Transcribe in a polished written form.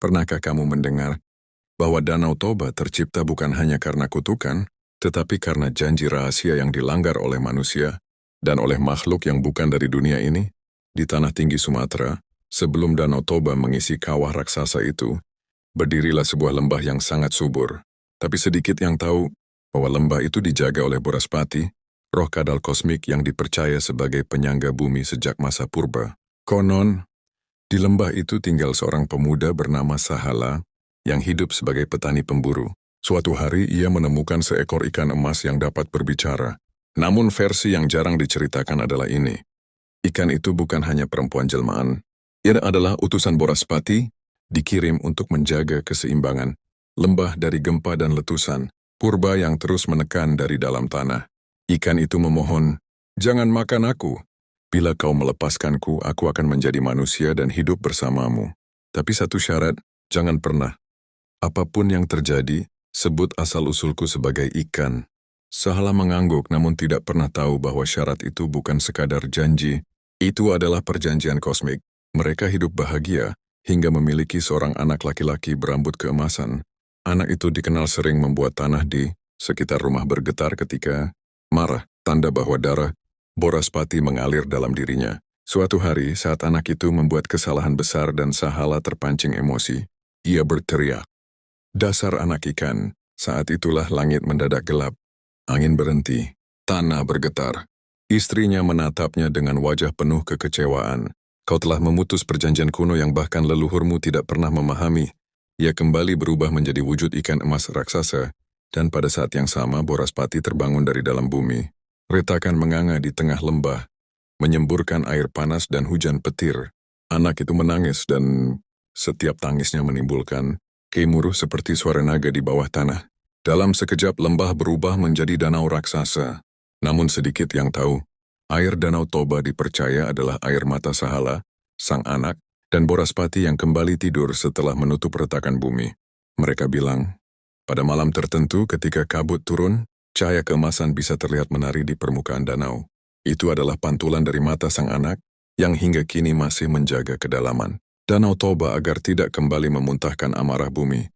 Pernahkah kamu mendengar bahwa Danau Toba tercipta bukan hanya karena kutukan, tetapi karena janji rahasia yang dilanggar oleh manusia dan oleh makhluk yang bukan dari dunia ini? Di tanah tinggi Sumatera, sebelum Danau Toba mengisi kawah raksasa itu, berdirilah sebuah lembah yang sangat subur. Tapi sedikit yang tahu bahwa lembah itu dijaga oleh Boraspati, roh kadal kosmik yang dipercaya sebagai penyangga bumi sejak masa purba. Konon, di lembah itu tinggal seorang pemuda bernama Sahala yang hidup sebagai petani pemburu. Suatu hari ia menemukan seekor ikan emas yang dapat berbicara. Namun versi yang jarang diceritakan adalah ini. Ikan itu bukan hanya perempuan jelmaan. Ia adalah utusan Boraspati, dikirim untuk menjaga keseimbangan lembah dari gempa dan letusan, purba yang terus menekan dari dalam tanah. Ikan itu memohon, "Jangan makan aku. Bila kau melepaskanku, aku akan menjadi manusia dan hidup bersamamu. Tapi satu syarat, jangan pernah. Apapun yang terjadi, sebut asal-usulku sebagai ikan." Sahala mengangguk namun tidak pernah tahu bahwa syarat itu bukan sekadar janji. Itu adalah perjanjian kosmik. Mereka hidup bahagia hingga memiliki seorang anak laki-laki berambut keemasan. Anak itu dikenal sering membuat tanah di sekitar rumah bergetar ketika marah, tanda bahwa darah Boraspati mengalir dalam dirinya. Suatu hari saat anak itu membuat kesalahan besar dan Sahala terpancing emosi, ia berteriak, "Dasar anak ikan!" Saat itulah langit mendadak gelap. Angin berhenti, tanah bergetar. Istrinya menatapnya dengan wajah penuh kekecewaan. "Kau telah memutus perjanjian kuno yang bahkan leluhurmu tidak pernah memahami." Ia kembali berubah menjadi wujud ikan emas raksasa, dan pada saat yang sama Boraspati terbangun dari dalam bumi. Retakan menganga di tengah lembah, menyemburkan air panas dan hujan petir. Anak itu menangis dan setiap tangisnya menimbulkan gemuruh seperti suara naga di bawah tanah. Dalam sekejap lembah berubah menjadi danau raksasa. Namun sedikit yang tahu, air Danau Toba dipercaya adalah air mata Sahala, sang anak, dan Boraspati yang kembali tidur setelah menutup retakan bumi. Mereka bilang, pada malam tertentu ketika kabut turun, cahaya keemasan bisa terlihat menari di permukaan danau. Itu adalah pantulan dari mata sang anak yang hingga kini masih menjaga kedalaman Danau Toba agar tidak kembali memuntahkan amarah bumi.